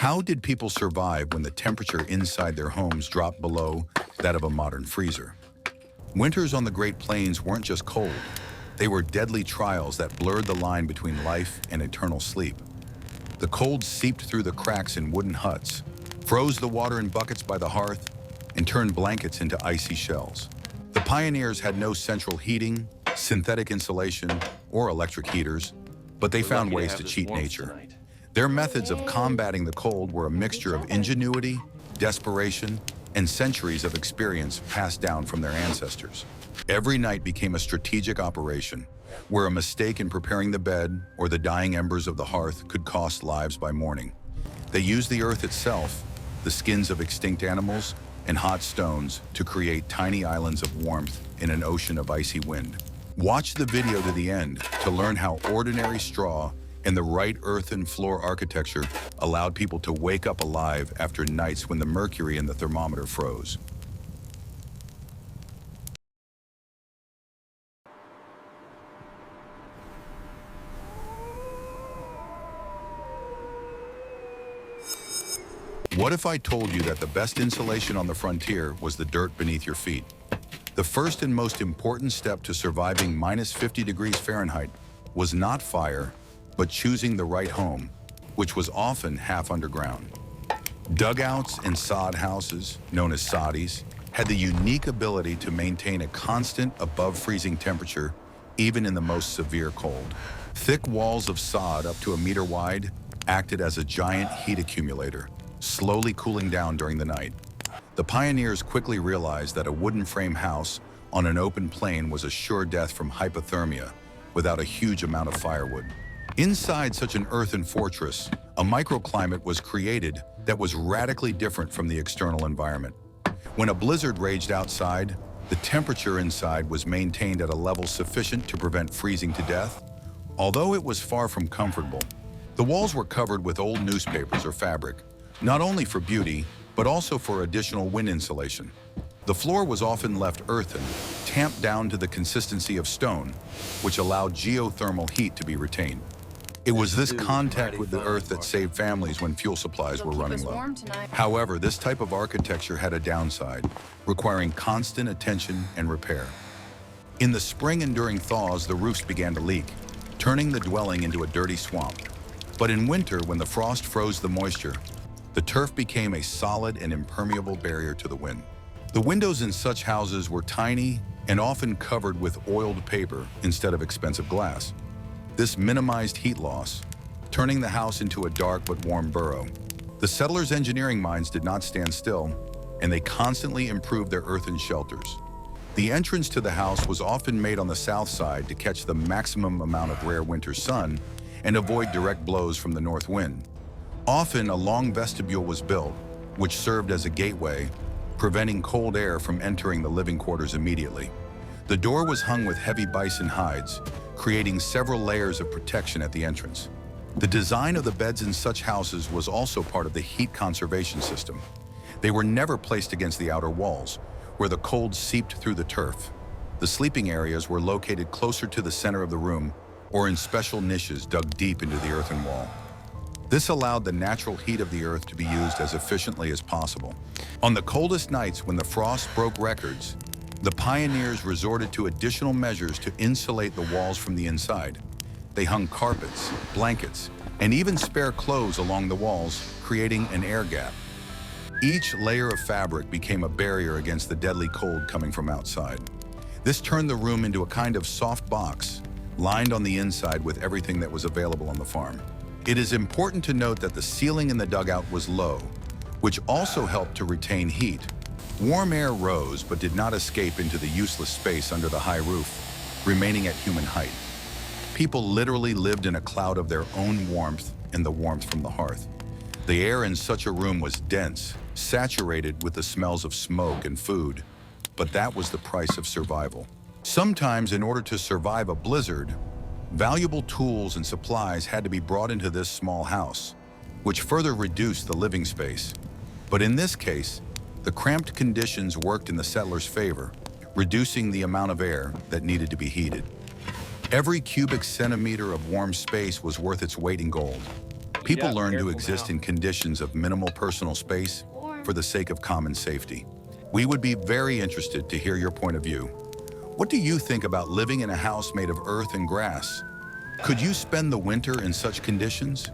How did people survive when the temperature inside their homes dropped below that of a modern freezer? Winters on the Great Plains weren't just cold. They were deadly trials that blurred the line between life and eternal sleep. The cold seeped through the cracks in wooden huts, froze the water in buckets by the hearth, and turned blankets into icy shells. The pioneers had no central heating, synthetic insulation, or electric heaters, but they found ways to cheat nature. Their methods of combating the cold were a mixture of ingenuity, desperation, and centuries of experience passed down from their ancestors. Every night became a strategic operation, where a mistake in preparing the bed or the dying embers of the hearth could cost lives by morning. They used the earth itself, the skins of extinct animals, and hot stones to create tiny islands of warmth in an ocean of icy wind. Watch the video to the end to learn how ordinary straw and the right earthen floor architecture allowed people to wake up alive after nights when the mercury in the thermometer froze. What if I told you that the best insulation on the frontier was the dirt beneath your feet? The first and most important step to surviving minus 50 degrees Fahrenheit was not fire, but choosing the right home, which was often half underground. Dugouts and sod houses, known as soddies, had the unique ability to maintain a constant above freezing temperature even in the most severe cold. Thick walls of sod up to a meter wide acted as a giant heat accumulator, slowly cooling down during the night. The pioneers quickly realized that a wooden frame house on an open plain was a sure death from hypothermia without a huge amount of firewood. Inside such an earthen fortress, a microclimate was created that was radically different from the external environment. When a blizzard raged outside, the temperature inside was maintained at a level sufficient to prevent freezing to death. Although it was far from comfortable, the walls were covered with old newspapers or fabric, not only for beauty, but also for additional wind insulation. The floor was often left earthen, tamped down to the consistency of stone, which allowed geothermal heat to be retained. It was this contact with the earth that saved families when fuel supplies were running low. However, this type of architecture had a downside, requiring constant attention and repair. In the spring and during thaws, the roofs began to leak, turning the dwelling into a dirty swamp. But in winter, when the frost froze the moisture, the turf became a solid and impermeable barrier to the wind. The windows in such houses were tiny and often covered with oiled paper instead of expensive glass. This minimized heat loss, turning the house into a dark but warm burrow. The settlers' engineering minds did not stand still, and they constantly improved their earthen shelters. The entrance to the house was often made on the south side to catch the maximum amount of rare winter sun and avoid direct blows from the north wind. Often, a long vestibule was built, which served as a gateway, preventing cold air from entering the living quarters immediately. The door was hung with heavy bison hides, creating several layers of protection at the entrance. The design of the beds in such houses was also part of the heat conservation system. They were never placed against the outer walls, where the cold seeped through the turf. The sleeping areas were located closer to the center of the room or in special niches dug deep into the earthen wall. This allowed the natural heat of the earth to be used as efficiently as possible. On the coldest nights when the frost broke records, the pioneers resorted to additional measures to insulate the walls from the inside. They hung carpets, blankets, and even spare clothes along the walls, creating an air gap. Each layer of fabric became a barrier against the deadly cold coming from outside. This turned the room into a kind of soft box, lined on the inside with everything that was available on the farm. It is important to note that the ceiling in the dugout was low, which also helped to retain heat. Warm air rose but did not escape into the useless space under the high roof, remaining at human height. People literally lived in a cloud of their own warmth and the warmth from the hearth. The air in such a room was dense, saturated with the smells of smoke and food, but that was the price of survival. Sometimes, in order to survive a blizzard, valuable tools and supplies had to be brought into this small house, which further reduced the living space. But in this case, the cramped conditions worked in the settlers' favor, reducing the amount of air that needed to be heated. Every cubic centimeter of warm space was worth its weight in gold. People Yep, learn to careful exist now. in conditions of minimal personal space for the sake of common safety. We would be very interested to hear your point of view. What do you think about living in a house made of earth and grass? Could you spend the winter in such conditions?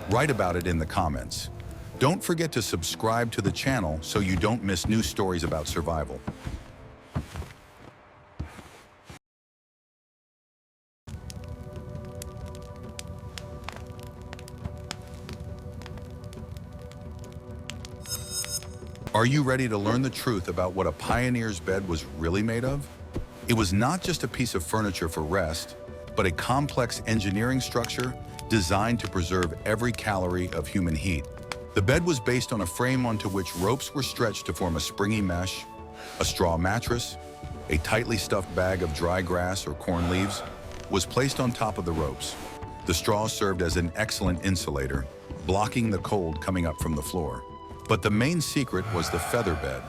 Write about it in the comments. Don't forget to subscribe to the channel so you don't miss new stories about survival. Are you ready to learn the truth about what a pioneer's bed was really made of? It was not just a piece of furniture for rest, but a complex engineering structure designed to preserve every calorie of human heat. The bed was based on a frame onto which ropes were stretched to form a springy mesh, a straw mattress, a tightly stuffed bag of dry grass or corn leaves was placed on top of the ropes. The straw served as an excellent insulator, blocking the cold coming up from the floor. But the main secret was the feather bed,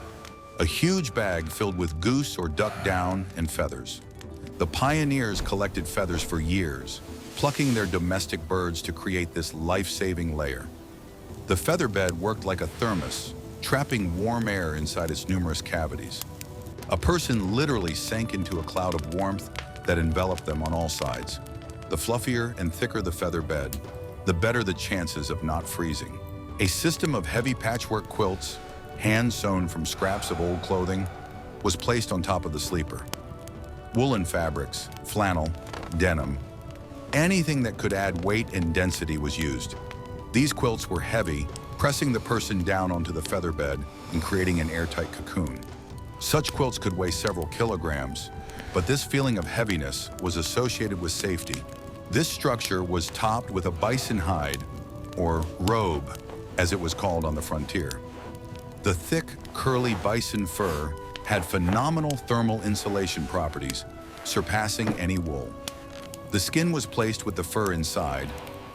a huge bag filled with goose or duck down and feathers. The pioneers collected feathers for years, plucking their domestic birds to create this life-saving layer. The feather bed worked like a thermos, trapping warm air inside its numerous cavities. A person literally sank into a cloud of warmth that enveloped them on all sides. The fluffier and thicker the feather bed, the better the chances of not freezing. A system of heavy patchwork quilts, hand-sewn from scraps of old clothing, was placed on top of the sleeper. Woolen fabrics, flannel, denim, anything that could add weight and density was used. These quilts were heavy, pressing the person down onto the feather bed and creating an airtight cocoon. Such quilts could weigh several kilograms, but this feeling of heaviness was associated with safety. This structure was topped with a bison hide, or robe, as it was called on the frontier. The thick, curly bison fur had phenomenal thermal insulation properties, surpassing any wool. The skin was placed with the fur inside,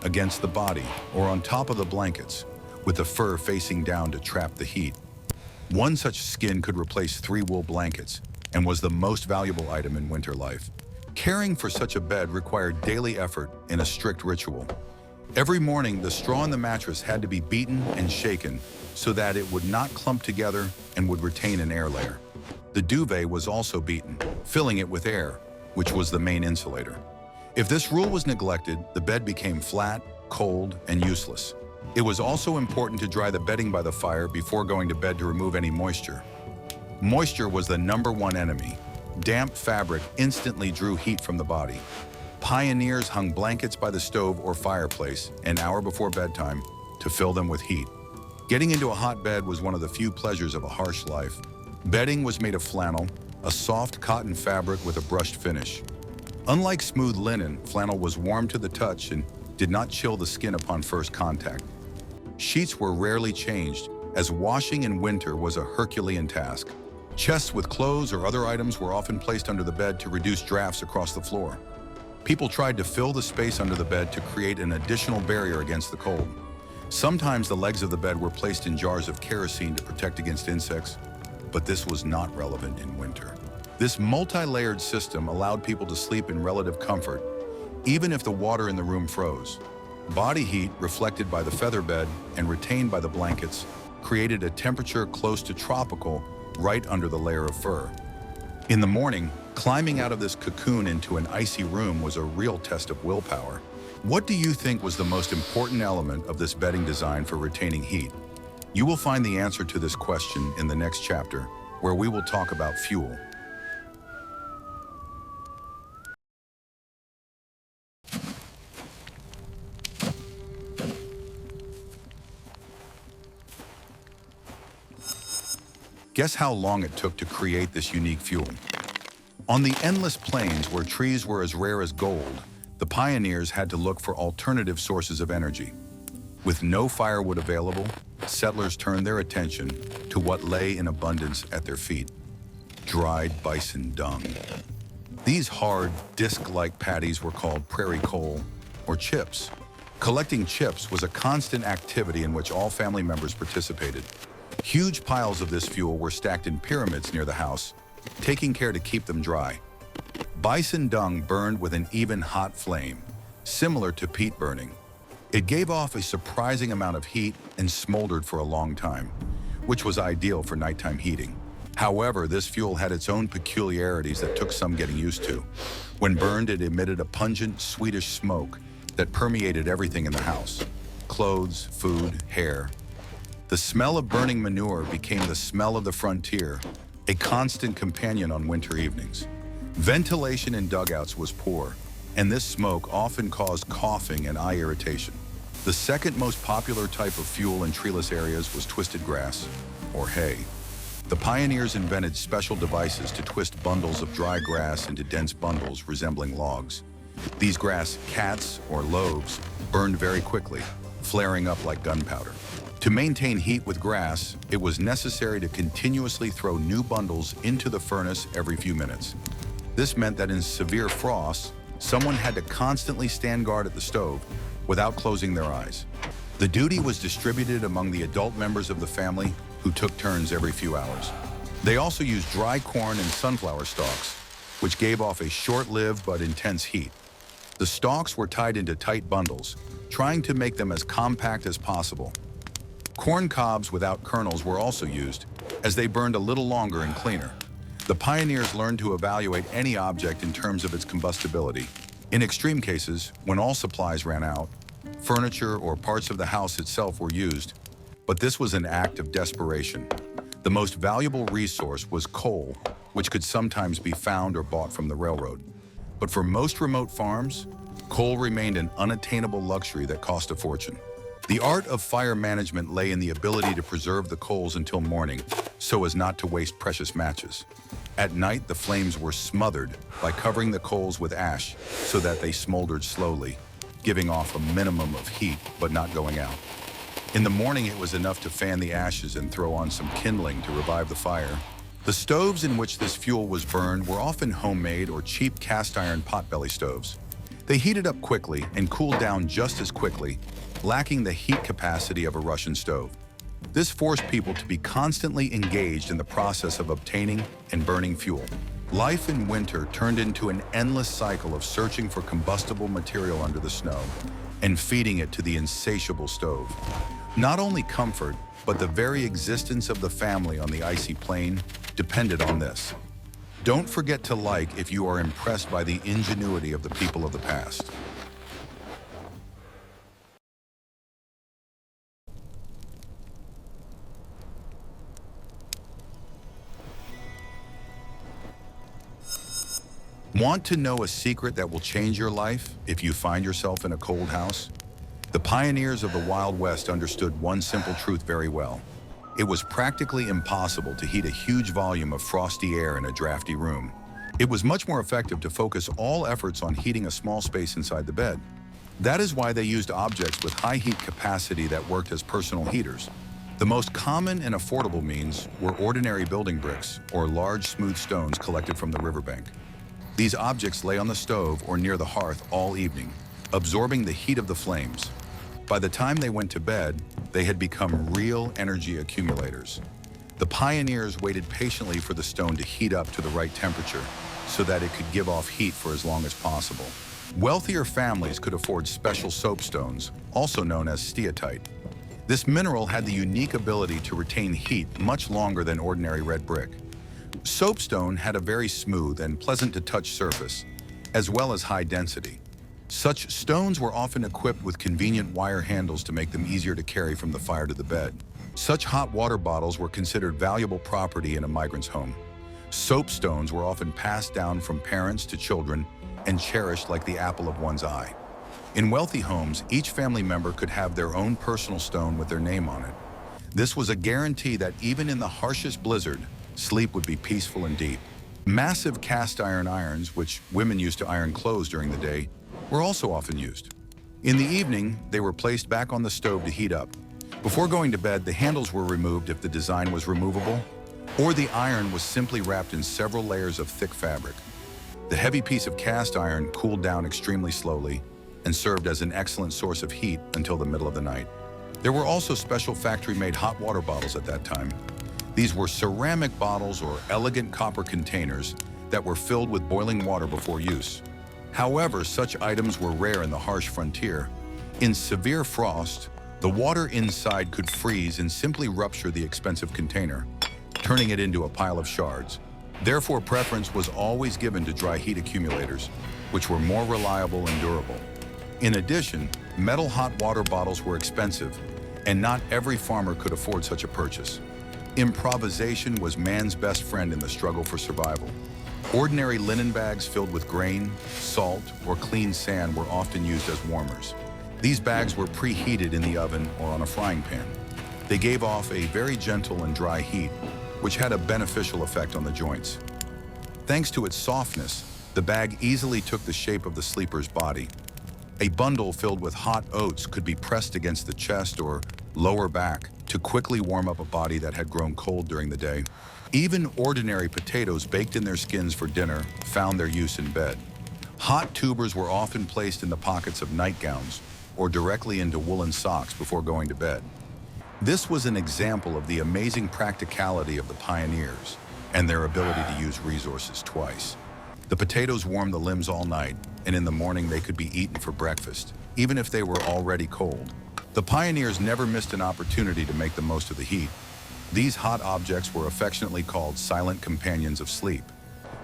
against the body, or on top of the blankets, with the fur facing down to trap the heat. One such skin could replace 3 wool blankets and was the most valuable item in winter life. Caring for such a bed required daily effort and a strict ritual. Every morning, the straw in the mattress had to be beaten and shaken so that it would not clump together and would retain an air layer. The duvet was also beaten, filling it with air, which was the main insulator. If this rule was neglected, the bed became flat, cold, and useless. It was also important to dry the bedding by the fire before going to bed to remove any moisture. Moisture was the #1 enemy. Damp fabric instantly drew heat from the body. Pioneers hung blankets by the stove or fireplace an hour before bedtime to fill them with heat. Getting into a hot bed was one of the few pleasures of a harsh life. Bedding was made of flannel, a soft cotton fabric with a brushed finish. Unlike smooth linen, flannel was warm to the touch and did not chill the skin upon first contact. Sheets were rarely changed, as washing in winter was a Herculean task. Chests with clothes or other items were often placed under the bed to reduce drafts across the floor. People tried to fill the space under the bed to create an additional barrier against the cold. Sometimes the legs of the bed were placed in jars of kerosene to protect against insects, but this was not relevant in winter. This multi-layered system allowed people to sleep in relative comfort, even if the water in the room froze. Body heat, reflected by the feather bed and retained by the blankets, created a temperature close to tropical right under the layer of fur. In the morning, climbing out of this cocoon into an icy room was a real test of willpower. What do you think was the most important element of this bedding design for retaining heat? You will find the answer to this question in the next chapter, where we will talk about fuel. Guess how long it took to create this unique fuel? On the endless plains where trees were as rare as gold, the pioneers had to look for alternative sources of energy. With no firewood available, settlers turned their attention to what lay in abundance at their feet: dried bison dung. These hard, disc-like patties were called prairie coal, or chips. Collecting chips was a constant activity in which all family members participated. Huge piles of this fuel were stacked in pyramids near the house, taking care to keep them dry. Bison dung burned with an even hot flame, similar to peat burning. It gave off a surprising amount of heat and smoldered for a long time, which was ideal for nighttime heating. However, this fuel had its own peculiarities that took some getting used to. When burned, it emitted a pungent, sweetish smoke that permeated everything in the house: clothes, food, hair. The smell of burning manure became the smell of the frontier, a constant companion on winter evenings. Ventilation in dugouts was poor, and this smoke often caused coughing and eye irritation. The second most popular type of fuel in treeless areas was twisted grass, or hay. The pioneers invented special devices to twist bundles of dry grass into dense bundles resembling logs. These grass cats, or loaves, burned very quickly, flaring up like gunpowder. To maintain heat with grass, it was necessary to continuously throw new bundles into the furnace every few minutes. This meant that in severe frosts, someone had to constantly stand guard at the stove without closing their eyes. The duty was distributed among the adult members of the family, who took turns every few hours. They also used dry corn and sunflower stalks, which gave off a short-lived but intense heat. The stalks were tied into tight bundles, trying to make them as compact as possible. Corn cobs without kernels were also used, as they burned a little longer and cleaner. The pioneers learned to evaluate any object in terms of its combustibility. In extreme cases, when all supplies ran out, furniture or parts of the house itself were used, but this was an act of desperation. The most valuable resource was coal, which could sometimes be found or bought from the railroad. But for most remote farms, coal remained an unattainable luxury that cost a fortune. The art of fire management lay in the ability to preserve the coals until morning, so as not to waste precious matches. At night, the flames were smothered by covering the coals with ash so that they smoldered slowly, giving off a minimum of heat but not going out. In the morning, it was enough to fan the ashes and throw on some kindling to revive the fire. The stoves in which this fuel was burned were often homemade or cheap cast iron potbelly stoves. They heated up quickly and cooled down just as quickly, lacking the heat capacity of a Russian stove. This forced people to be constantly engaged in the process of obtaining and burning fuel. Life in winter turned into an endless cycle of searching for combustible material under the snow and feeding it to the insatiable stove. Not only comfort, but the very existence of the family on the icy plain depended on this. Don't forget to like if you are impressed by the ingenuity of the people of the past. Want to know a secret that will change your life if you find yourself in a cold house? The pioneers of the Wild West understood one simple truth very well. It was practically impossible to heat a huge volume of frosty air in a drafty room. It was much more effective to focus all efforts on heating a small space inside the bed. That is why they used objects with high heat capacity that worked as personal heaters. The most common and affordable means were ordinary building bricks or large smooth stones collected from the riverbank. These objects lay on the stove or near the hearth all evening, absorbing the heat of the flames. By the time they went to bed, they had become real energy accumulators. The pioneers waited patiently for the stone to heat up to the right temperature so that it could give off heat for as long as possible. Wealthier families could afford special soapstones, also known as steatite. This mineral had the unique ability to retain heat much longer than ordinary red brick. Soapstone had a very smooth and pleasant-to-touch surface, as well as high density. Such stones were often equipped with convenient wire handles to make them easier to carry from the fire to the bed. Such hot water bottles were considered valuable property in a migrant's home. Soapstones were often passed down from parents to children and cherished like the apple of one's eye. In wealthy homes, each family member could have their own personal stone with their name on it. This was a guarantee that even in the harshest blizzard, sleep would be peaceful and deep. Massive cast iron irons, which women used to iron clothes during the day, were also often used. In the evening, they were placed back on the stove to heat up. Before going to bed, the handles were removed if the design was removable, or the iron was simply wrapped in several layers of thick fabric. The heavy piece of cast iron cooled down extremely slowly and served as an excellent source of heat until the middle of the night. There were also special factory-made hot water bottles at that time. These were ceramic bottles or elegant copper containers that were filled with boiling water before use. However, such items were rare in the harsh frontier. In severe frost, the water inside could freeze and simply rupture the expensive container, turning it into a pile of shards. Therefore, preference was always given to dry heat accumulators, which were more reliable and durable. In addition, metal hot water bottles were expensive, and not every farmer could afford such a purchase. Improvisation was man's best friend in the struggle for survival. Ordinary linen bags filled with grain, salt, or clean sand were often used as warmers. These bags were preheated in the oven or on a frying pan. They gave off a very gentle and dry heat, which had a beneficial effect on the joints. Thanks to its softness, the bag easily took the shape of the sleeper's body. A bundle filled with hot oats could be pressed against the chest or lower back to quickly warm up a body that had grown cold during the day. Even ordinary potatoes baked in their skins for dinner found their use in bed. Hot tubers were often placed in the pockets of nightgowns or directly into woolen socks before going to bed. This was an example of the amazing practicality of the pioneers and their ability to use resources twice. The potatoes warmed the limbs all night, and in the morning they could be eaten for breakfast, even if they were already cold. The pioneers never missed an opportunity to make the most of the heat. These hot objects were affectionately called silent companions of sleep.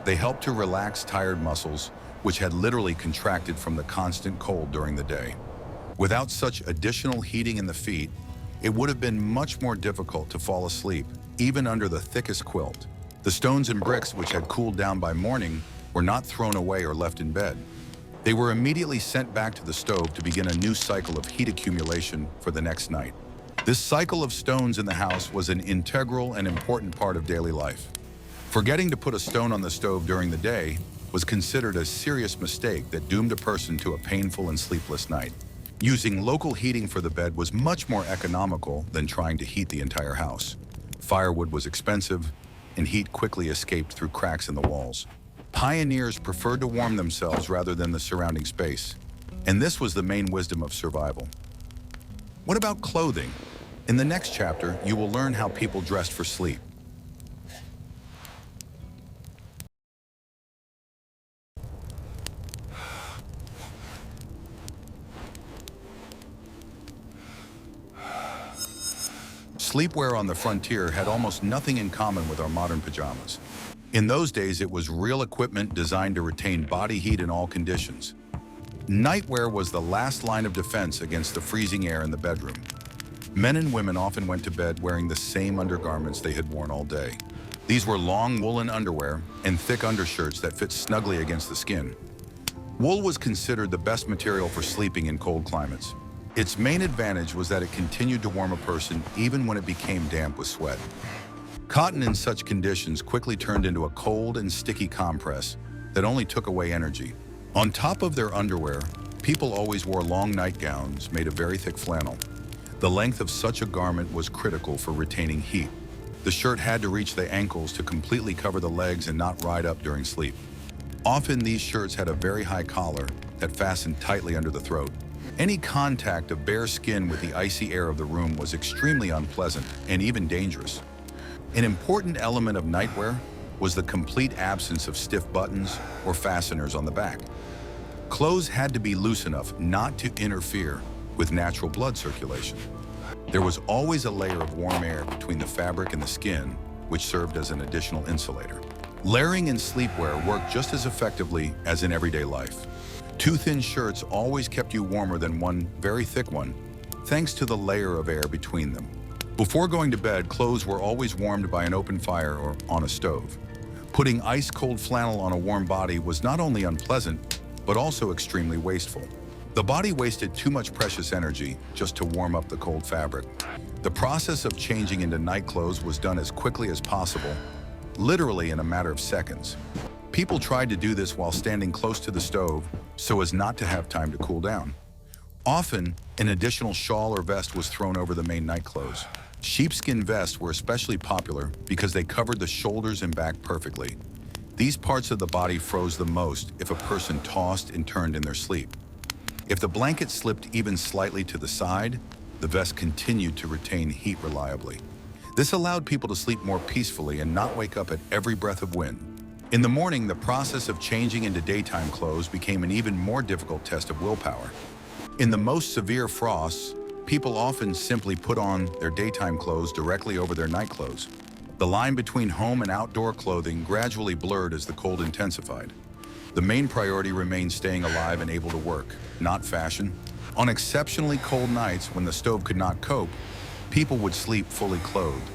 They helped to relax tired muscles, which had literally contracted from the constant cold during the day. Without such additional heating in the feet, it would have been much more difficult to fall asleep, even under the thickest quilt. The stones and bricks, which had cooled down by morning, were not thrown away or left in bed. They were immediately sent back to the stove to begin a new cycle of heat accumulation for the next night. This cycle of stones in the house was an integral and important part of daily life. Forgetting to put a stone on the stove during the day was considered a serious mistake that doomed a person to a painful and sleepless night. Using local heating for the bed was much more economical than trying to heat the entire house. Firewood was expensive, and heat quickly escaped through cracks in the walls. Pioneers preferred to warm themselves rather than the surrounding space, and this was the main wisdom of survival. What about clothing? In the next chapter, you will learn how people dressed for sleep. Sleepwear on the frontier had almost nothing in common with our modern pajamas. In those days, it was real equipment designed to retain body heat in all conditions. Nightwear was the last line of defense against the freezing air in the bedroom. Men and women often went to bed wearing the same undergarments they had worn all day. These were long woolen underwear and thick undershirts that fit snugly against the skin. Wool was considered the best material for sleeping in cold climates. Its main advantage was that it continued to warm a person even when it became damp with sweat. Cotton in such conditions quickly turned into a cold and sticky compress that only took away energy. On top of their underwear, people always wore long nightgowns made of very thick flannel. The length of such a garment was critical for retaining heat. The shirt had to reach the ankles to completely cover the legs and not ride up during sleep. Often these shirts had a very high collar that fastened tightly under the throat. Any contact of bare skin with the icy air of the room was extremely unpleasant and even dangerous. An important element of nightwear was the complete absence of stiff buttons or fasteners on the back. Clothes had to be loose enough not to interfere with natural blood circulation. There was always a layer of warm air between the fabric and the skin, which served as an additional insulator. Layering in sleepwear worked just as effectively as in everyday life. Two thin shirts always kept you warmer than one very thick one, thanks to the layer of air between them. Before going to bed, clothes were always warmed by an open fire or on a stove. Putting ice-cold flannel on a warm body was not only unpleasant, but also extremely wasteful. The body wasted too much precious energy just to warm up the cold fabric. The process of changing into night clothes was done as quickly as possible, literally in a matter of seconds. People tried to do this while standing close to the stove so as not to have time to cool down. Often, an additional shawl or vest was thrown over the main night clothes. Sheepskin vests were especially popular because they covered the shoulders and back perfectly. These parts of the body froze the most if a person tossed and turned in their sleep. If the blanket slipped even slightly to the side, the vest continued to retain heat reliably. This allowed people to sleep more peacefully and not wake up at every breath of wind. In the morning, the process of changing into daytime clothes became an even more difficult test of willpower. In the most severe frosts, people often simply put on their daytime clothes directly over their night clothes. The line between home and outdoor clothing gradually blurred as the cold intensified. The main priority remained staying alive and able to work, not fashion. On exceptionally cold nights when the stove could not cope, people would sleep fully clothed.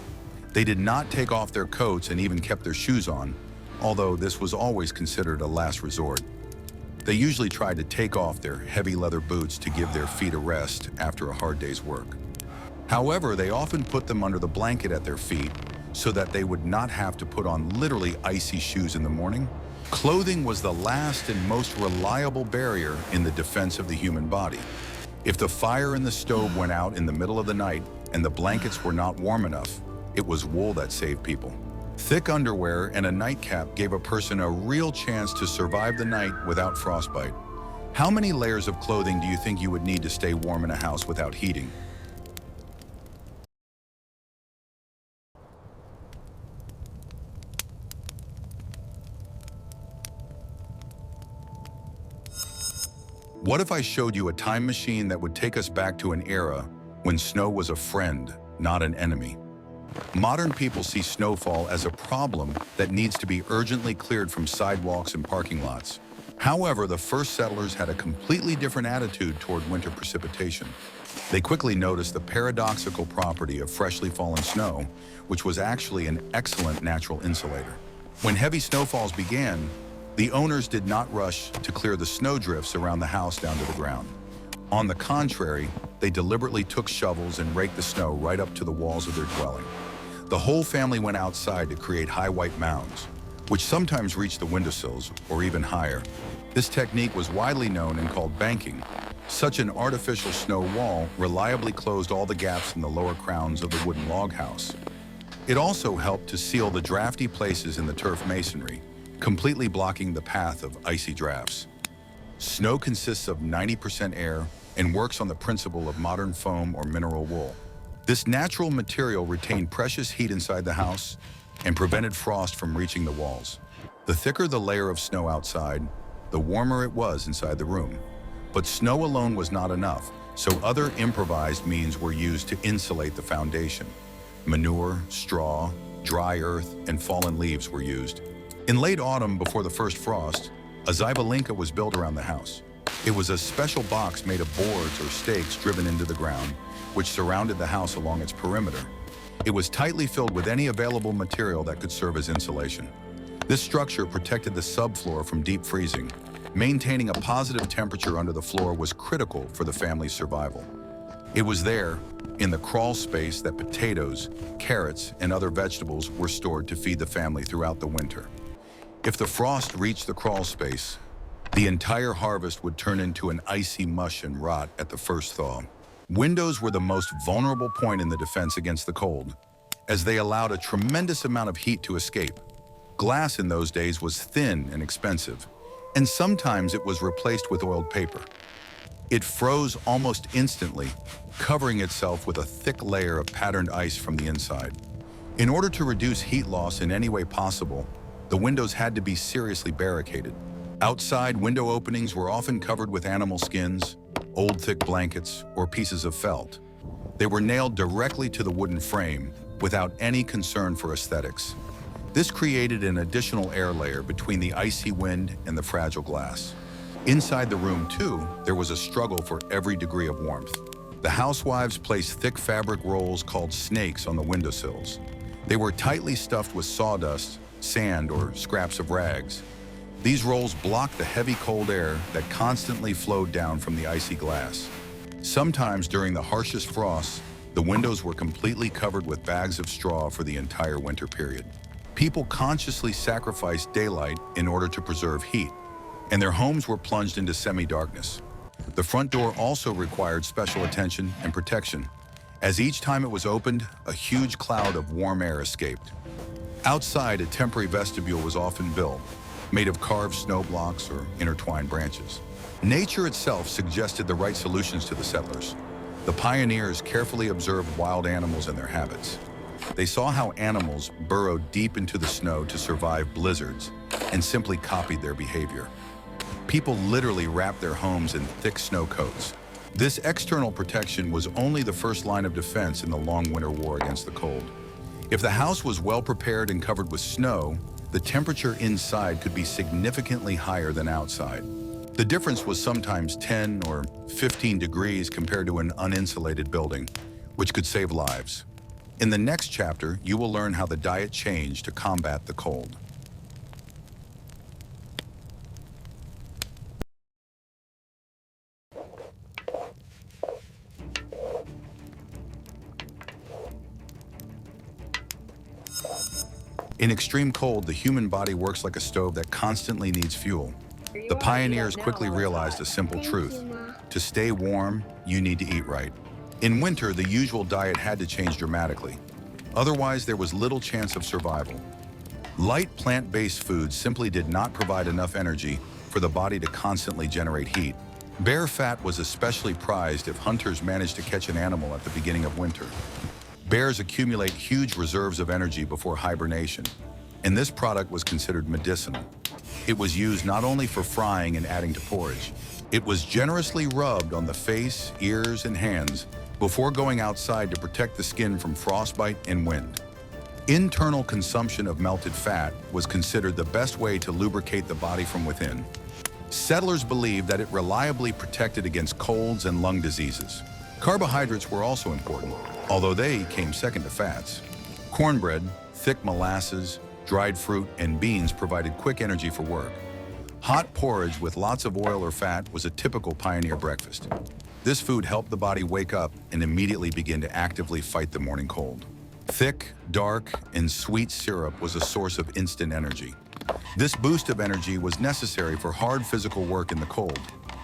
They did not take off their coats and even kept their shoes on, although this was always considered a last resort. They usually tried to take off their heavy leather boots to give their feet a rest after a hard day's work. However, they often put them under the blanket at their feet so that they would not have to put on literally icy shoes in the morning. Clothing was the last and most reliable barrier in the defense of the human body. If the fire in the stove went out in the middle of the night and the blankets were not warm enough, it was wool that saved people. Thick underwear and a nightcap gave a person a real chance to survive the night without frostbite. How many layers of clothing do you think you would need to stay warm in a house without heating? What if I showed you a time machine that would take us back to an era when snow was a friend, not an enemy? Modern people see snowfall as a problem that needs to be urgently cleared from sidewalks and parking lots. However, the first settlers had a completely different attitude toward winter precipitation. They quickly noticed the paradoxical property of freshly fallen snow, which was actually an excellent natural insulator. When heavy snowfalls began, the owners did not rush to clear the snowdrifts around the house down to the ground. On the contrary, they deliberately took shovels and raked the snow right up to the walls of their dwelling. The whole family went outside to create high white mounds, which sometimes reached the windowsills or even higher. This technique was widely known and called banking. Such an artificial snow wall reliably closed all the gaps in the lower crowns of the wooden log house. It also helped to seal the drafty places in the turf masonry, completely blocking the path of icy drafts. Snow consists of 90% air and works on the principle of modern foam or mineral wool. This natural material retained precious heat inside the house and prevented frost from reaching the walls. The thicker the layer of snow outside, the warmer it was inside the room. But snow alone was not enough, so other improvised means were used to insulate the foundation. Manure, straw, dry earth, and fallen leaves were used. In late autumn, before the first frost, a zybalinka was built around the house. It was a special box made of boards or stakes driven into the ground, which surrounded the house along its perimeter. It was tightly filled with any available material that could serve as insulation. This structure protected the subfloor from deep freezing. Maintaining a positive temperature under the floor was critical for the family's survival. It was there, in the crawl space, that potatoes, carrots, and other vegetables were stored to feed the family throughout the winter. If the frost reached the crawl space, the entire harvest would turn into an icy mush and rot at the first thaw. Windows were the most vulnerable point in the defense against the cold, as they allowed a tremendous amount of heat to escape. Glass in those days was thin and expensive, and sometimes it was replaced with oiled paper. It froze almost instantly, covering itself with a thick layer of patterned ice from the inside. In order to reduce heat loss in any way possible, the windows had to be seriously barricaded. Outside, window openings were often covered with animal skins, old thick blankets, or pieces of felt. They were nailed directly to the wooden frame without any concern for aesthetics. This created an additional air layer between the icy wind and the fragile glass. Inside the room, too, there was a struggle for every degree of warmth. The housewives placed thick fabric rolls called snakes on the windowsills. They were tightly stuffed with sawdust, sand, or scraps of rags. These rolls blocked the heavy cold air that constantly flowed down from the icy glass. Sometimes during the harshest frosts, the windows were completely covered with bags of straw for the entire winter period. People consciously sacrificed daylight in order to preserve heat, and their homes were plunged into semi-darkness. The front door also required special attention and protection, as each time it was opened, a huge cloud of warm air escaped. Outside, a temporary vestibule was often built, made of carved snow blocks or intertwined branches. Nature itself suggested the right solutions to the settlers. The pioneers carefully observed wild animals and their habits. They saw how animals burrowed deep into the snow to survive blizzards and simply copied their behavior. People literally wrapped their homes in thick snow coats. This external protection was only the first line of defense in the long winter war against the cold. If the house was well prepared and covered with snow, the temperature inside could be significantly higher than outside. The difference was sometimes 10 or 15 degrees compared to an uninsulated building, which could save lives. In the next chapter, you will learn how the diet changed to combat the cold. In extreme cold, the human body works like a stove that constantly needs fuel. The pioneers quickly realized a simple truth. To stay warm, you need to eat right. In winter, the usual diet had to change dramatically. Otherwise, there was little chance of survival. Light plant-based foods simply did not provide enough energy for the body to constantly generate heat. Bear fat was especially prized if hunters managed to catch an animal at the beginning of winter. Bears accumulate huge reserves of energy before hibernation, and this product was considered medicinal. It was used not only for frying and adding to porridge. It was generously rubbed on the face, ears, and hands before going outside to protect the skin from frostbite and wind. Internal consumption of melted fat was considered the best way to lubricate the body from within. Settlers believed that it reliably protected against colds and lung diseases. Carbohydrates were also important, although they came second to fats. Cornbread, thick molasses, dried fruit, and beans provided quick energy for work. Hot porridge with lots of oil or fat was a typical pioneer breakfast. This food helped the body wake up and immediately begin to actively fight the morning cold. Thick, dark, and sweet syrup was a source of instant energy. This boost of energy was necessary for hard physical work in the cold,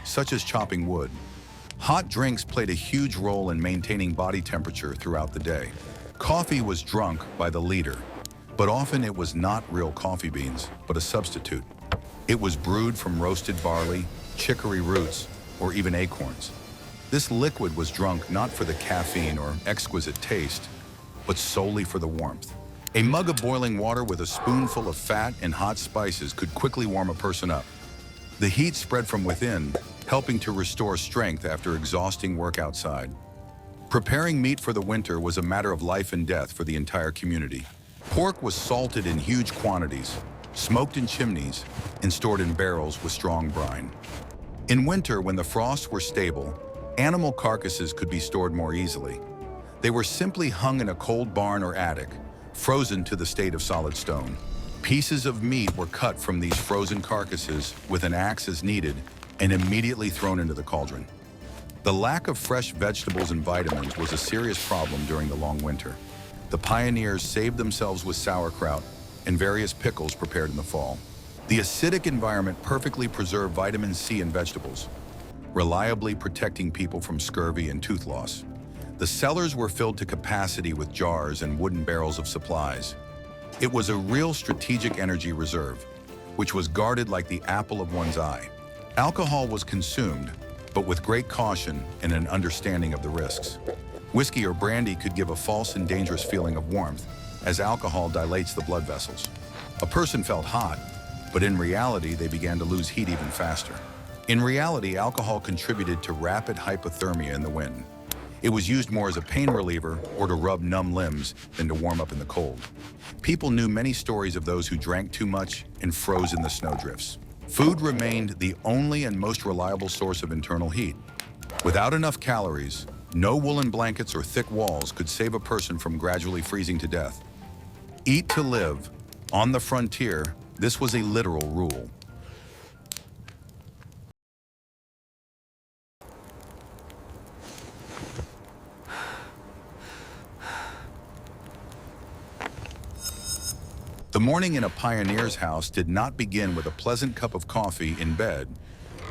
such as chopping wood. Hot drinks played a huge role in maintaining body temperature throughout the day. Coffee was drunk by the leader, but often it was not real coffee beans, but a substitute. It was brewed from roasted barley, chicory roots, or even acorns. This liquid was drunk not for the caffeine or exquisite taste, but solely for the warmth. A mug of boiling water with a spoonful of fat and hot spices could quickly warm a person up. The heat spread from within, helping to restore strength after exhausting work outside. Preparing meat for the winter was a matter of life and death for the entire community. Pork was salted in huge quantities, smoked in chimneys, and stored in barrels with strong brine. In winter, when the frosts were stable, animal carcasses could be stored more easily. They were simply hung in a cold barn or attic, frozen to the state of solid stone. Pieces of meat were cut from these frozen carcasses with an axe as needed and immediately thrown into the cauldron. The lack of fresh vegetables and vitamins was a serious problem during the long winter. The pioneers saved themselves with sauerkraut and various pickles prepared in the fall. The acidic environment perfectly preserved vitamin C in vegetables, reliably protecting people from scurvy and tooth loss. The cellars were filled to capacity with jars and wooden barrels of supplies. It was a real strategic energy reserve, which was guarded like the apple of one's eye. Alcohol was consumed, but with great caution and an understanding of the risks. Whiskey or brandy could give a false and dangerous feeling of warmth, as alcohol dilates the blood vessels. A person felt hot, but in reality, they began to lose heat even faster. In reality, alcohol contributed to rapid hypothermia in the wind. It was used more as a pain reliever or to rub numb limbs than to warm up in the cold. People knew many stories of those who drank too much and froze in the snowdrifts. Food remained the only and most reliable source of internal heat. Without enough calories, no woolen blankets or thick walls could save a person from gradually freezing to death. Eat to live. On the frontier, this was a literal rule. The morning in a pioneer's house did not begin with a pleasant cup of coffee in bed,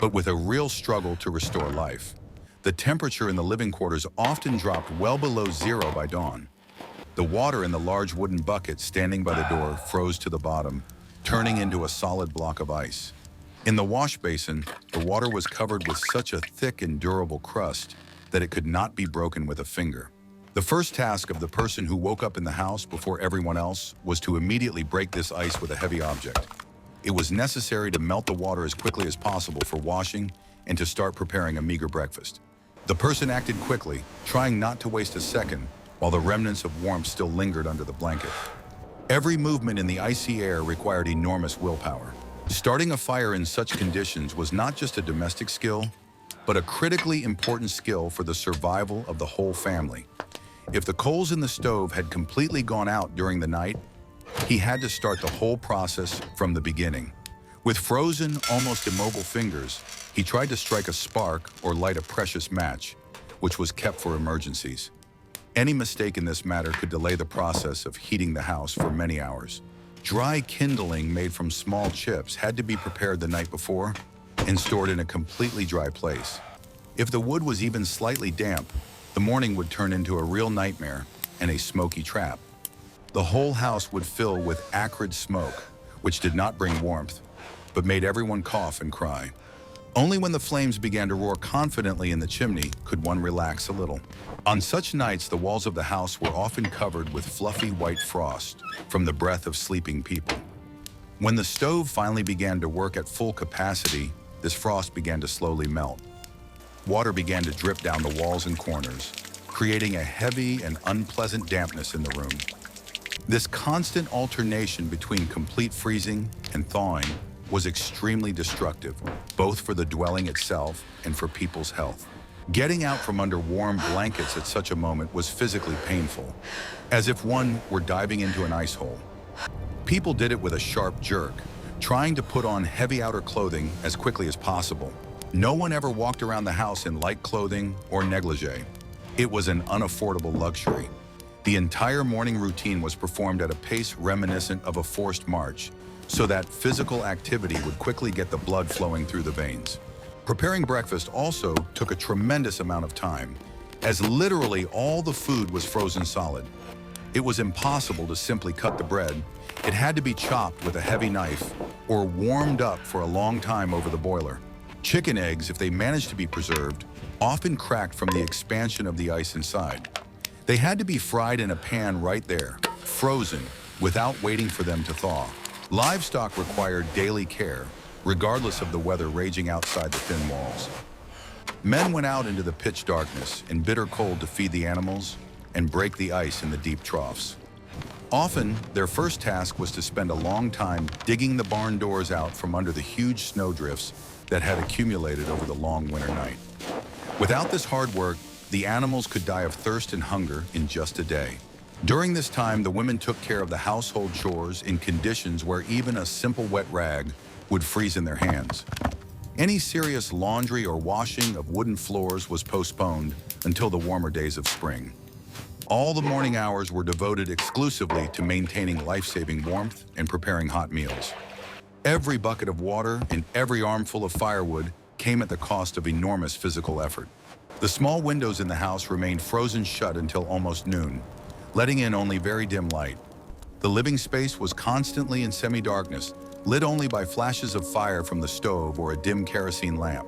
but with a real struggle to restore life. The temperature in the living quarters often dropped well below zero by dawn. The water in the large wooden bucket standing by the door froze to the bottom, turning into a solid block of ice. In the wash basin, the water was covered with such a thick and durable crust that it could not be broken with a finger. The first task of the person who woke up in the house before everyone else was to immediately break this ice with a heavy object. It was necessary to melt the water as quickly as possible for washing and to start preparing a meager breakfast. The person acted quickly, trying not to waste a second, while the remnants of warmth still lingered under the blanket. Every movement in the icy air required enormous willpower. Starting a fire in such conditions was not just a domestic skill, but a critically important skill for the survival of the whole family. If the coals in the stove had completely gone out during the night, he had to start the whole process from the beginning. With frozen, almost immobile fingers, he tried to strike a spark or light a precious match, which was kept for emergencies. Any mistake in this matter could delay the process of heating the house for many hours. Dry kindling made from small chips had to be prepared the night before and stored in a completely dry place. If the wood was even slightly damp, the morning would turn into a real nightmare and a smoky trap. The whole house would fill with acrid smoke, which did not bring warmth, but made everyone cough and cry. Only when the flames began to roar confidently in the chimney could one relax a little. On such nights, the walls of the house were often covered with fluffy white frost from the breath of sleeping people. When the stove finally began to work at full capacity, this frost began to slowly melt. Water began to drip down the walls and corners, creating a heavy and unpleasant dampness in the room. This constant alternation between complete freezing and thawing was extremely destructive, both for the dwelling itself and for people's health. Getting out from under warm blankets at such a moment was physically painful, as if one were diving into an ice hole. People did it with a sharp jerk, trying to put on heavy outer clothing as quickly as possible. No one ever walked around the house in light clothing or negligee. It was an unaffordable luxury. The entire morning routine was performed at a pace reminiscent of a forced march, so that physical activity would quickly get the blood flowing through the veins. Preparing breakfast also took a tremendous amount of time, as literally all the food was frozen solid. It was impossible to simply cut the bread. It had to be chopped with a heavy knife or warmed up for a long time over the boiler. Chicken eggs, if they managed to be preserved, often cracked from the expansion of the ice inside. They had to be fried in a pan right there, frozen, without waiting for them to thaw. Livestock required daily care, regardless of the weather raging outside the thin walls. Men went out into the pitch darkness and bitter cold to feed the animals and break the ice in the deep troughs. Often, their first task was to spend a long time digging the barn doors out from under the huge snowdrifts that had accumulated over the long winter night. Without this hard work, the animals could die of thirst and hunger in just a day. During this time, the women took care of the household chores in conditions where even a simple wet rag would freeze in their hands. Any serious laundry or washing of wooden floors was postponed until the warmer days of spring. All the morning hours were devoted exclusively to maintaining life-saving warmth and preparing hot meals. Every bucket of water and every armful of firewood came at the cost of enormous physical effort. The small windows in the house remained frozen shut until almost noon, letting in only very dim light. The living space was constantly in semi-darkness, lit only by flashes of fire from the stove or a dim kerosene lamp.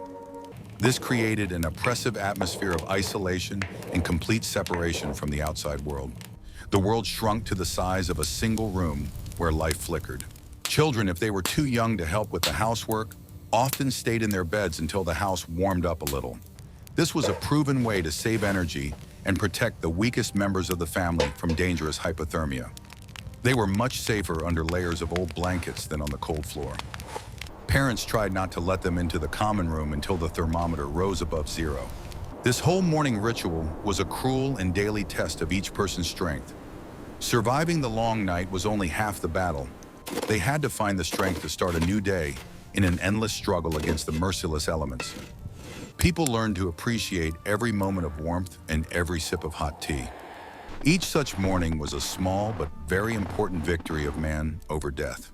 This created an oppressive atmosphere of isolation and complete separation from the outside world. The world shrunk to the size of a single room where life flickered. Children, if they were too young to help with the housework, often stayed in their beds until the house warmed up a little. This was a proven way to save energy and protect the weakest members of the family from dangerous hypothermia. They were much safer under layers of old blankets than on the cold floor. Parents tried not to let them into the common room until the thermometer rose above zero. This whole morning ritual was a cruel and daily test of each person's strength. Surviving the long night was only half the battle. They had to find the strength to start a new day in an endless struggle against the merciless elements. People learned to appreciate every moment of warmth and every sip of hot tea. Each such morning was a small but very important victory of man over death.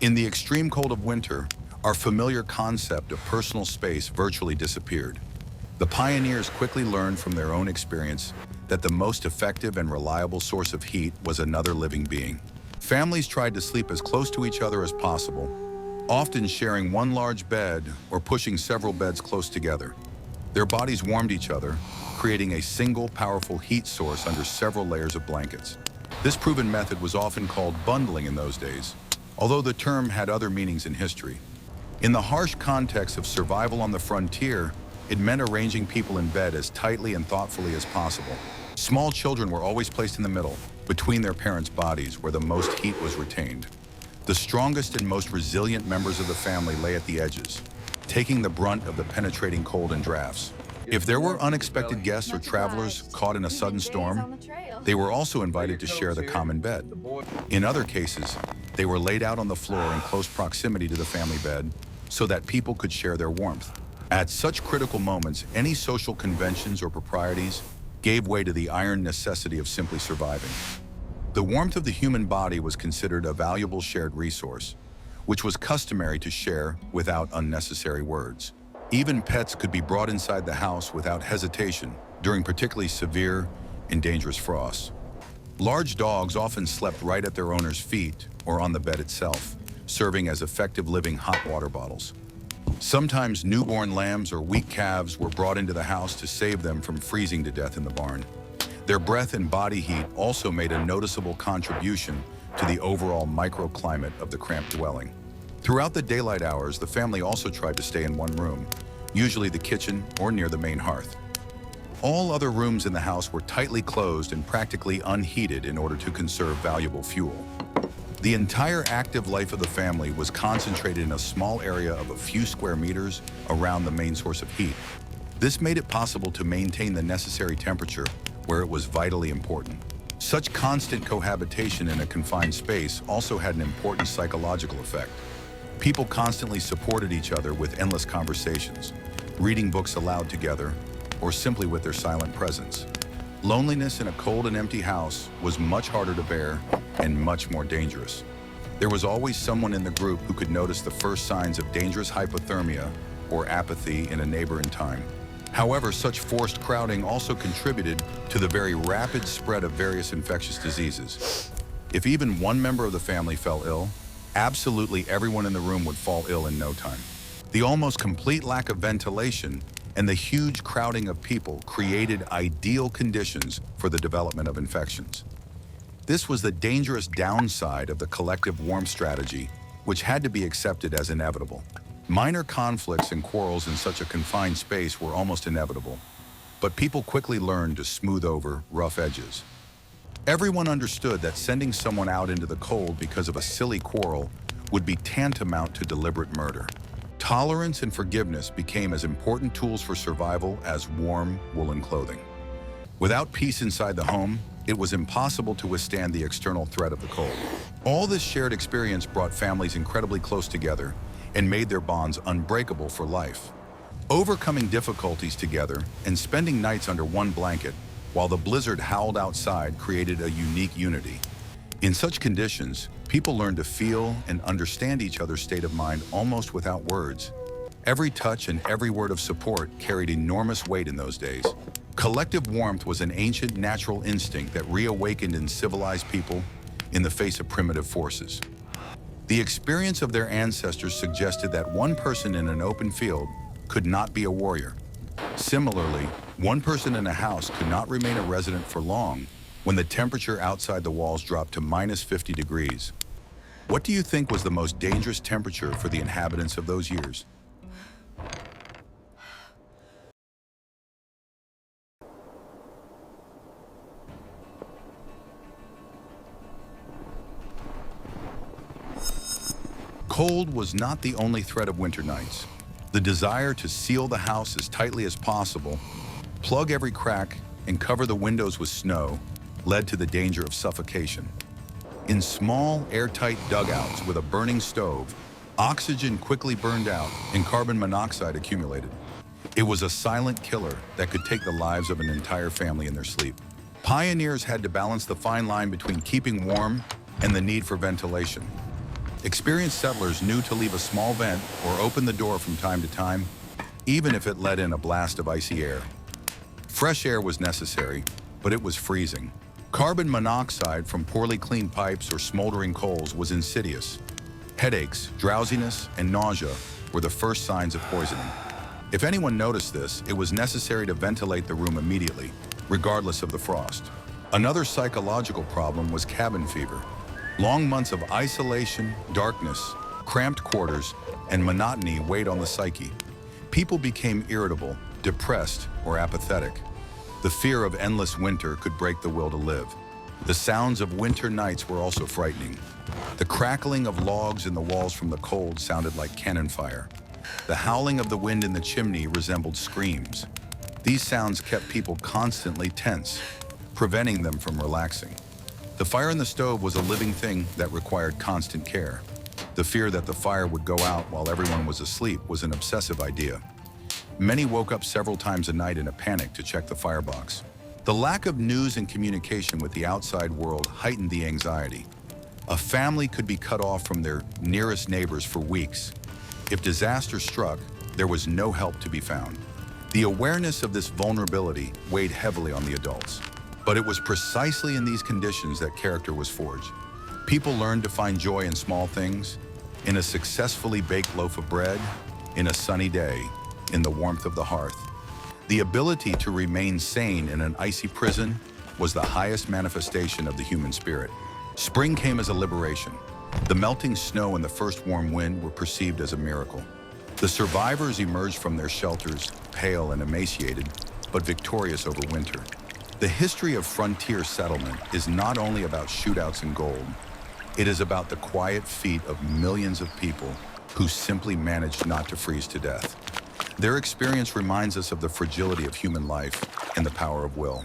In the extreme cold of winter, our familiar concept of personal space virtually disappeared. The pioneers quickly learned from their own experience that the most effective and reliable source of heat was another living being. Families tried to sleep as close to each other as possible, often sharing one large bed or pushing several beds close together. Their bodies warmed each other, creating creating a single powerful heat source under several layers of blankets. This proven method was often called bundling in those days, although the term had other meanings in history. In the harsh context of survival on the frontier, it meant arranging people in bed as tightly and thoughtfully as possible. Small children were always placed in the middle, between their parents' bodies, where the most heat was retained. The strongest and most resilient members of the family lay at the edges, taking the brunt of the penetrating cold and drafts. If there were unexpected guests or travelers caught in a sudden storm, they were also invited to share the common bed. In other cases, they were laid out on the floor in close proximity to the family bed so that people could share their warmth. At such critical moments, any social conventions or proprieties gave way to the iron necessity of simply surviving. The warmth of the human body was considered a valuable shared resource, which was customary to share without unnecessary words. Even pets could be brought inside the house without hesitation during particularly severe and dangerous frosts. Large dogs often slept right at their owner's feet or on the bed itself, serving as effective living hot water bottles. Sometimes newborn lambs or weak calves were brought into the house to save them from freezing to death in the barn. Their breath and body heat also made a noticeable contribution to the overall microclimate of the cramped dwelling. Throughout the daylight hours, the family also tried to stay in one room, usually the kitchen or near the main hearth. All other rooms in the house were tightly closed and practically unheated in order to conserve valuable fuel. The entire active life of the family was concentrated in a small area of a few square meters around the main source of heat. This made it possible to maintain the necessary temperature where it was vitally important. Such constant cohabitation in a confined space also had an important psychological effect. People constantly supported each other with endless conversations, reading books aloud together, or simply with their silent presence. Loneliness in a cold and empty house was much harder to bear and much more dangerous. There was always someone in the group who could notice the first signs of dangerous hypothermia or apathy in a neighbor in time. However, such forced crowding also contributed to the very rapid spread of various infectious diseases. If even one member of the family fell ill, absolutely everyone in the room would fall ill in no time. The almost complete lack of ventilation and the huge crowding of people created ideal conditions for the development of infections. This was the dangerous downside of the collective warmth strategy, which had to be accepted as inevitable. Minor conflicts and quarrels in such a confined space were almost inevitable, but people quickly learned to smooth over rough edges. Everyone understood that sending someone out into the cold because of a silly quarrel would be tantamount to deliberate murder. Tolerance and forgiveness became as important tools for survival as warm woolen clothing. Without peace inside the home, it was impossible to withstand the external threat of the cold. All this shared experience brought families incredibly close together and made their bonds unbreakable for life. Overcoming difficulties together and spending nights under one blanket while the blizzard howled outside created a unique unity. In such conditions, people learned to feel and understand each other's state of mind almost without words. Every touch and every word of support carried enormous weight in those days. Collective warmth was an ancient natural instinct that reawakened in civilized people in the face of primitive forces. The experience of their ancestors suggested that one person in an open field could not be a warrior. Similarly, one person in a house could not remain a resident for long when the temperature outside the walls dropped to -50 degrees. What do you think was the most dangerous temperature for the inhabitants of those years? Cold was not the only threat of winter nights. The desire to seal the house as tightly as possible, plug every crack, and cover the windows with snow led to the danger of suffocation. In small, airtight dugouts with a burning stove, oxygen quickly burned out and carbon monoxide accumulated. It was a silent killer that could take the lives of an entire family in their sleep. Pioneers had to balance the fine line between keeping warm and the need for ventilation. Experienced settlers knew to leave a small vent or open the door from time to time, even if it let in a blast of icy air. Fresh air was necessary, but it was freezing. Carbon monoxide from poorly cleaned pipes or smoldering coals was insidious. Headaches, drowsiness, and nausea were the first signs of poisoning. If anyone noticed this, it was necessary to ventilate the room immediately, regardless of the frost. Another psychological problem was cabin fever. Long months of isolation, darkness, cramped quarters, and monotony weighed on the psyche. People became irritable, depressed, or apathetic. The fear of endless winter could break the will to live. The sounds of winter nights were also frightening. The crackling of logs in the walls from the cold sounded like cannon fire. The howling of the wind in the chimney resembled screams. These sounds kept people constantly tense, preventing them from relaxing. The fire in the stove was a living thing that required constant care. The fear that the fire would go out while everyone was asleep was an obsessive idea. Many woke up several times a night in a panic to check the firebox. The lack of news and communication with the outside world heightened the anxiety. A family could be cut off from their nearest neighbors for weeks. If disaster struck, there was no help to be found. The awareness of this vulnerability weighed heavily on the adults. But it was precisely in these conditions that character was forged. People learned to find joy in small things, in a successfully baked loaf of bread, in a sunny day, in the warmth of the hearth. The ability to remain sane in an icy prison was the highest manifestation of the human spirit. Spring came as a liberation. The melting snow and the first warm wind were perceived as a miracle. The survivors emerged from their shelters, pale and emaciated, but victorious over winter. The history of frontier settlement is not only about shootouts and gold. It is about the quiet feat of millions of people who simply managed not to freeze to death. Their experience reminds us of the fragility of human life and the power of will.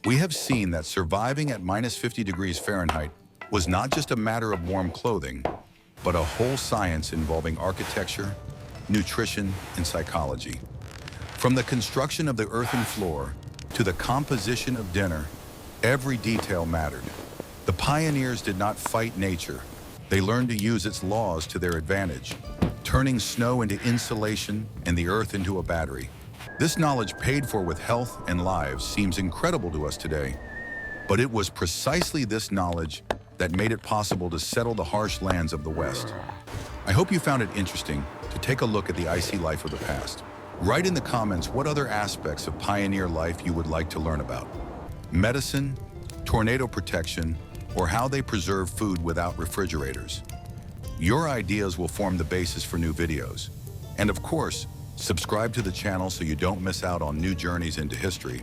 We have seen that surviving at minus 50 degrees Fahrenheit was not just a matter of warm clothing, but a whole science involving architecture, nutrition, and psychology. From the construction of the earthen floor to the composition of dinner, every detail mattered. The pioneers did not fight nature. They learned to use its laws to their advantage, turning snow into insulation and the earth into a battery. This knowledge, paid for with health and lives, seems incredible to us today. But it was precisely this knowledge that made it possible to settle the harsh lands of the West. I hope you found it interesting to take a look at the icy life of the past. Write in the comments what other aspects of pioneer life you would like to learn about. Medicine, tornado protection, or how they preserve food without refrigerators. Your ideas will form the basis for new videos. And of course, subscribe to the channel so you don't miss out on new journeys into history.